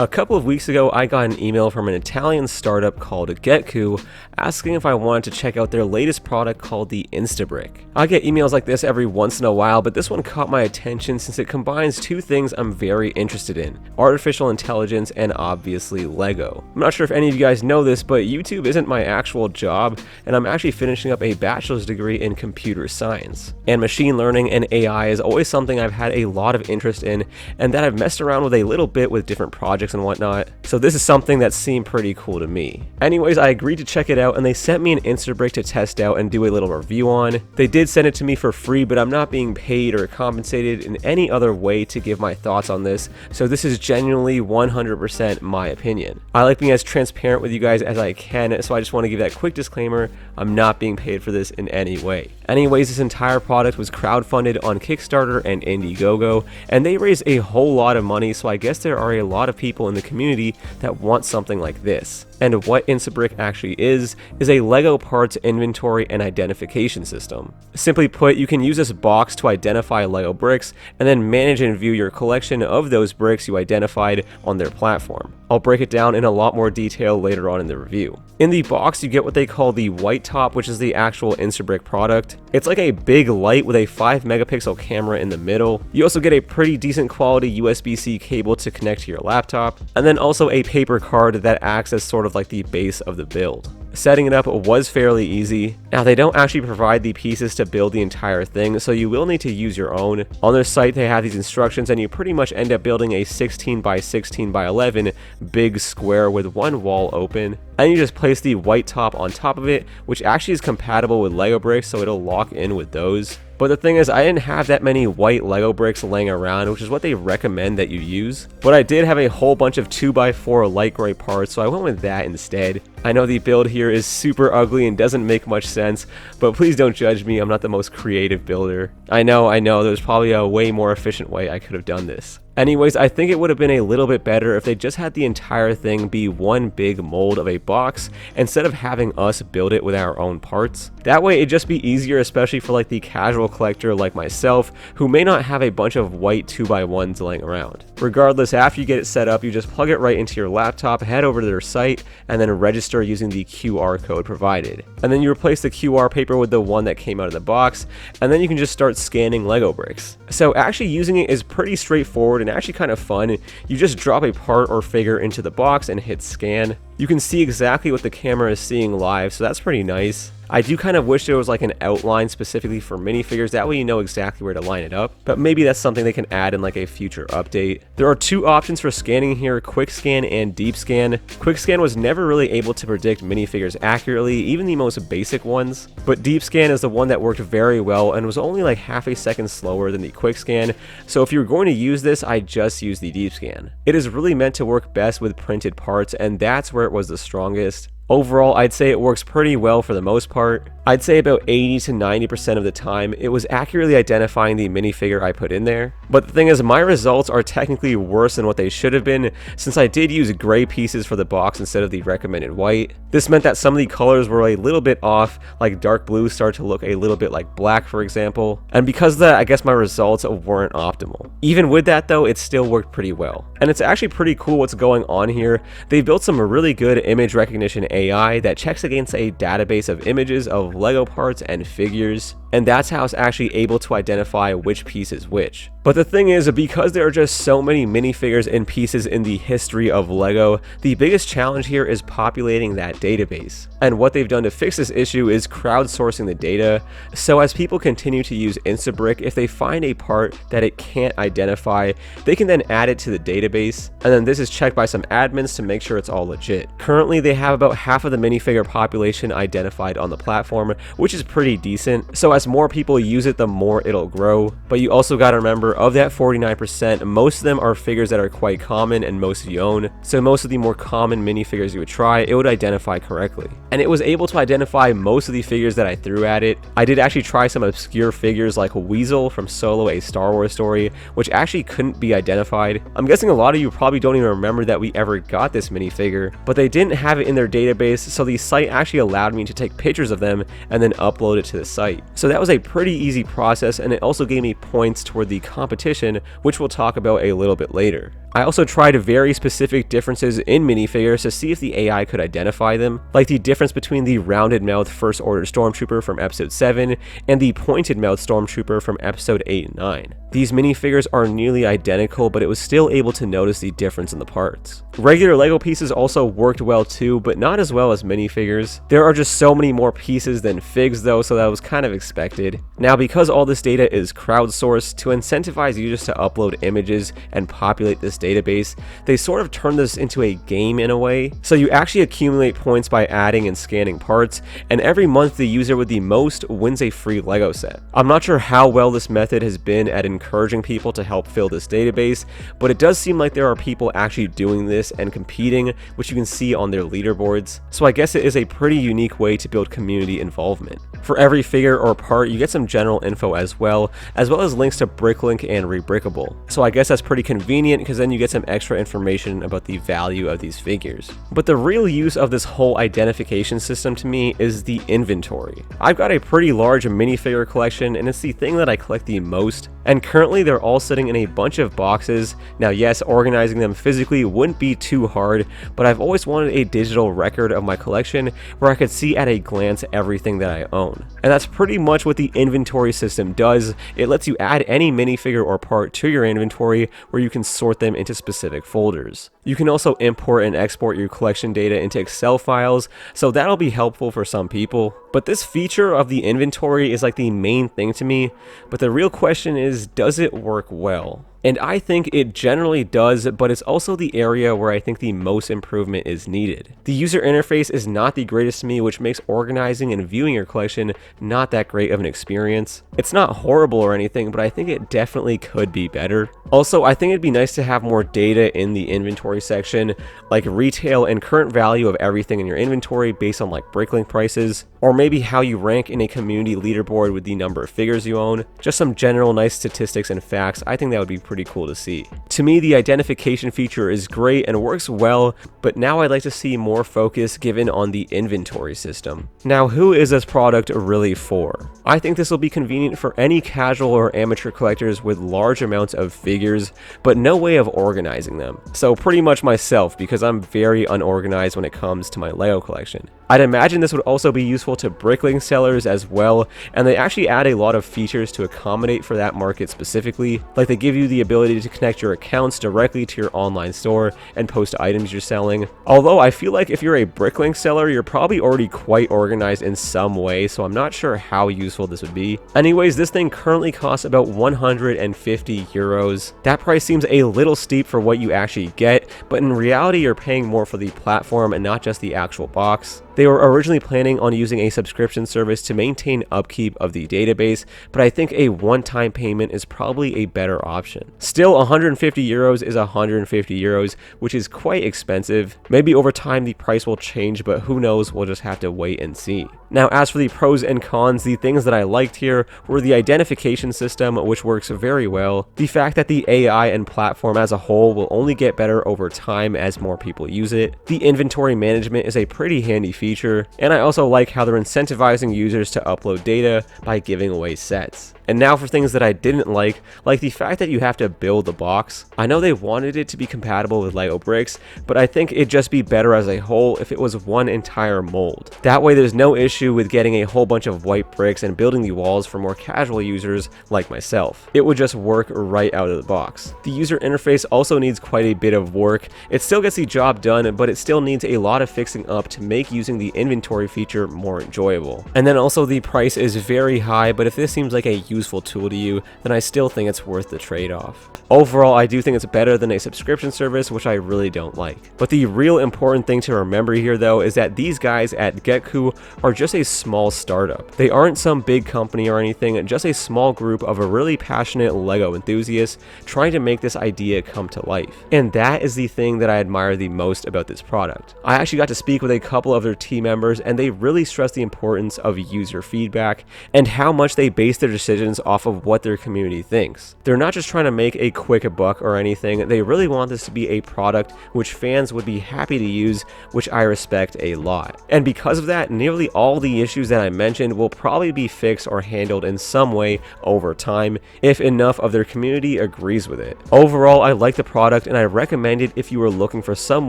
A couple of weeks ago, I got an email from an Italian startup called Getku asking if I wanted to check out their latest product called the Instabrick. I get emails like this every once in a while, but this one caught my attention since it combines two things I'm very interested in: artificial intelligence and obviously Lego. I'm not sure if any of you guys know this, but YouTube isn't my actual job, and I'm actually finishing up a bachelor's degree in computer science. And machine learning and AI is always something I've had a lot of interest in, and that I've messed around with a little bit with different projects and whatnot, so this is something that seemed pretty cool to me. Anyways, I agreed to check it out, and they sent me an Instabrick to test out and do a little review on. They did send it to me for free, but I'm not being paid or compensated in any other way to give my thoughts on this, so this is genuinely 100% my opinion. I like being as transparent with you guys as I can, so I just want to give that quick disclaimer: I'm not being paid for this in any way. Anyways, this entire product was crowdfunded on Kickstarter and Indiegogo, and they raised a whole lot of money, so I guess there are a lot of people in the community that want something like this. And what Instabrick actually is a Lego parts inventory and identification system. Simply put, you can use this box to identify Lego bricks and then manage and view your collection of those bricks you identified on their platform. I'll break it down in a lot more detail later on in the review. In the box, you get what they call the white top, which is the actual Instabrick product. It's like a big light with a 5 megapixel camera in the middle. You also get a pretty decent quality USB-C cable to connect to your laptop, and then also a paper card that acts as sort of like the base of the build. Setting it up was fairly easy. Now, they don't actually provide the pieces to build the entire thing, so you will need to use your own. On their site, they have these instructions, and you pretty much end up building a 16 by 16 by 11 big square with one wall open. And you just place the white top on top of it, which actually is compatible with Lego bricks, so it'll lock in with those. But the thing is, I didn't have that many white Lego bricks laying around, which is what they recommend that you use. But I did have a whole bunch of 2x4 light gray parts, so I went with that instead. I know the build here is super ugly and doesn't make much sense, but please don't judge me, I'm not the most creative builder. I know, there's probably a way more efficient way I could have done this. Anyways, I think it would have been a little bit better if they just had the entire thing be one big mold of a box instead of having us build it with our own parts. That way it'd just be easier, especially for like the casual collector like myself who may not have a bunch of white 2x1s laying around. Regardless, after you get it set up, you just plug it right into your laptop, head over to their site, and then register using the QR code provided. And then you replace the QR paper with the one that came out of the box, and then you can just start scanning Lego bricks. So actually using it is pretty straightforward and actually kind of fun. You just drop a part or figure into the box and hit scan. You can see exactly what the camera is seeing live, so that's pretty nice. I do kind of wish there was like an outline specifically for minifigures, that way you know exactly where to line it up, but maybe that's something they can add in like a future update. There are two options for scanning here: quick scan and deep scan. Quick scan was never really able to predict minifigures accurately, even the most basic ones, but deep scan is the one that worked very well and was only like half a second slower than the quick scan, so if you're going to use this, I just use the deep scan. It is really meant to work best with printed parts, and that's where it was the strongest. Overall, I'd say it works pretty well for the most part. I'd say about 80 to 90% of the time, it was accurately identifying the minifigure I put in there. But the thing is, my results are technically worse than what they should have been, since I did use gray pieces for the box instead of the recommended white. This meant that some of the colors were a little bit off, like dark blue started to look a little bit like black, for example. And because of that, I guess my results weren't optimal. Even with that though, it still worked pretty well. And it's actually pretty cool what's going on here. They built some really good image recognition AI that checks against a database of images of Lego parts and figures, and that's how it's actually able to identify which piece is which. But the thing is, because there are just so many minifigures and pieces in the history of Lego, the biggest challenge here is populating that database. And what they've done to fix this issue is crowdsourcing the data, so as people continue to use Instabrick, if they find a part that it can't identify, they can then add it to the database, and then this is checked by some admins to make sure it's all legit. Currently, they have about half of the minifigure population identified on the platform, which is pretty decent, so as more people use it, the more it'll grow. But you also got to remember, of that 49%, most of them are figures that are quite common and most of you own, so most of the more common minifigures you would try, it would identify correctly. And it was able to identify most of the figures that I threw at it. I did actually try some obscure figures like Weasel from Solo: A Star Wars Story, which actually couldn't be identified. I'm guessing a lot of you probably don't even remember that we ever got this minifigure, but they didn't have it in their database, so the site actually allowed me to take pictures of them and then upload it to the site. So that was a pretty easy process, and it also gave me points toward the competition, which we'll talk about a little bit later. I also tried very specific differences in minifigures to see if the AI could identify them, like the difference between the rounded mouth First Order Stormtrooper from episode 7 and the pointed mouth Stormtrooper from episode 8 and 9. These minifigures are nearly identical, but it was still able to notice the difference in the parts. Regular Lego pieces also worked well too, but not as well as minifigures. There are just so many more pieces than figs though, so that was kind of expected. Now, because all this data is crowdsourced, to incentivize users to upload images and populate this database, they sort of turn this into a game in a way. So you actually accumulate points by adding and scanning parts, and every month the user with the most wins a free Lego set. I'm not sure how well this method has been at encouraging people to help fill this database, but it does seem like there are people actually doing this and competing, which you can see on their leaderboards. So I guess it is a pretty unique way to build community involvement. For every figure or part, you get some general info as well as links to Bricklink and Rebrickable. So I guess that's pretty convenient because then you get some extra information about the value of these figures. But the real use of this whole identification system to me is the inventory. I've got a pretty large minifigure collection, and it's the thing that I collect the most. And currently they're all sitting in a bunch of boxes. Now yes, organizing them physically wouldn't be too hard, but I've always wanted a digital record of my collection where I could see at a glance everything that I own. And that's pretty much what the inventory system does. It lets you add any minifigure or part to your inventory where you can sort them into specific folders. You can also import and export your collection data into Excel files, so that'll be helpful for some people. But this feature of the inventory is like the main thing to me, but the real question is, does it work well? And I think it generally does, but it's also the area where I think the most improvement is needed. The user interface is not the greatest to me, which makes organizing and viewing your collection not that great of an experience. It's not horrible or anything, but I think it definitely could be better. Also, I think it'd be nice to have more data in the inventory section, like retail and current value of everything in your inventory based on like Bricklink prices, or maybe how you rank in a community leaderboard with the number of figures you own. Just some general nice statistics and facts. I think that would be pretty cool to see. To me, the identification feature is great and works well, but now I'd like to see more focus given on the inventory system. Now, who is this product really for? I think this will be convenient for any casual or amateur collectors with large amounts of figures, but no way of organizing them. So pretty much myself, because I'm very unorganized when it comes to my Lego collection. I'd imagine this would also be useful to Bricklink sellers as well, and they actually add a lot of features to accommodate for that market specifically, like they give you the ability to connect your accounts directly to your online store and post items you're selling. Although I feel like if you're a Bricklink seller, you're probably already quite organized in some way, so I'm not sure how useful this would be. Anyways, this thing currently costs about 150 euros. That price seems a little steep for what you actually get, but in reality you're paying more for the platform and not just the actual box. They were originally planning on using a subscription service to maintain upkeep of the database, but I think a one-time payment is probably a better option. Still, 150 euros is 150 euros, which is quite expensive. Maybe over time the price will change, but who knows, we'll just have to wait and see. Now, as for the pros and cons, the things that I liked here were the identification system, which works very well, the fact that the AI and platform as a whole will only get better over time as more people use it, the inventory management is a pretty handy feature, and I also like how they're incentivizing users to upload data by giving away sets. And now for things that I didn't like the fact that you have to build the box. I know they wanted it to be compatible with Lego bricks, but I think it'd just be better as a whole if it was one entire mold. That way there's no issue with getting a whole bunch of white bricks and building the walls for more casual users like myself. It would just work right out of the box. The user interface also needs quite a bit of work. It still gets the job done, but it still needs a lot of fixing up to make using the inventory feature more enjoyable. And then also the price is very high, but if this seems like a useful tool to you, then I still think it's worth the trade-off. Overall, I do think it's better than a subscription service, which I really don't like. But the real important thing to remember here though is that these guys at Getku are just a small startup. They aren't some big company or anything, just a small group of a really passionate Lego enthusiasts trying to make this idea come to life. And that is the thing that I admire the most about this product. I actually got to speak with a couple of their team members, and they really stress the importance of user feedback and how much they base their decisions decisions off of what their community thinks. They're not just trying to make a quick buck or anything, they really want this to be a product which fans would be happy to use, which I respect a lot. And because of that, nearly all the issues that I mentioned will probably be fixed or handled in some way over time, if enough of their community agrees with it. Overall, I like the product and I recommend it if you are looking for some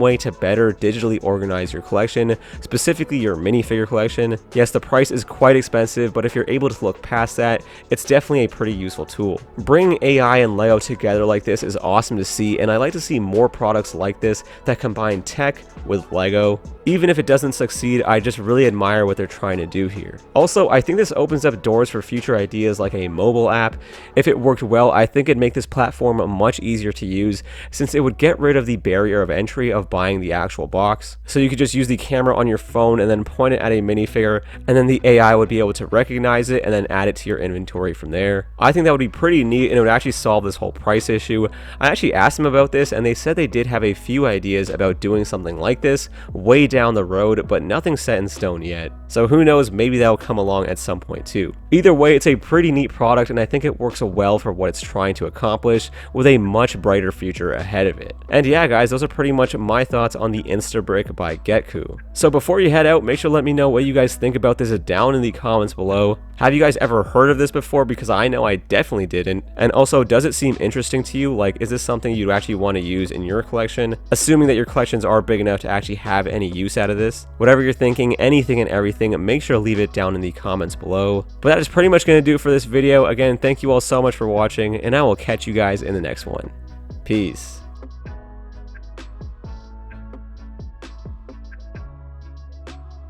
way to better digitally organize your collection, specifically your minifigure collection. Yes, the price is quite expensive, but if you're able to look past that, it's definitely a pretty useful tool. Bringing AI and Lego together like this is awesome to see, and I like to see more products like this that combine tech with Lego. Even if it doesn't succeed, I just really admire what they're trying to do here. Also, I think this opens up doors for future ideas like a mobile app. If it worked well, I think it'd make this platform much easier to use, since it would get rid of the barrier of entry of buying the actual box. So you could just use the camera on your phone and then point it at a minifigure, and then the AI would be able to recognize it and then add it to your inventory from there. I think that would be pretty neat, and it would actually solve this whole price issue. I actually asked them about this, and they said they did have a few ideas about doing something like this way down the road, but nothing set in stone yet. So who knows, maybe that'll come along at some point too. Either way, it's a pretty neat product, and I think it works well for what it's trying to accomplish, with a much brighter future ahead of it. And yeah guys, those are pretty much my thoughts on the Instabrick by Getku. So before you head out, make sure to let me know what you guys think about this down in the comments below. Have you guys ever heard of this before? Because I know I definitely didn't. And also, does it seem interesting to you? Like, is this something you actually want to use in your collection? Assuming that your collections are big enough to actually have any use out of this. Whatever you're thinking, anything and everything, make sure to leave it down in the comments below. But that is pretty much going to do it for this video. Again, thank you all so much for watching, and I will catch you guys in the next one. Peace.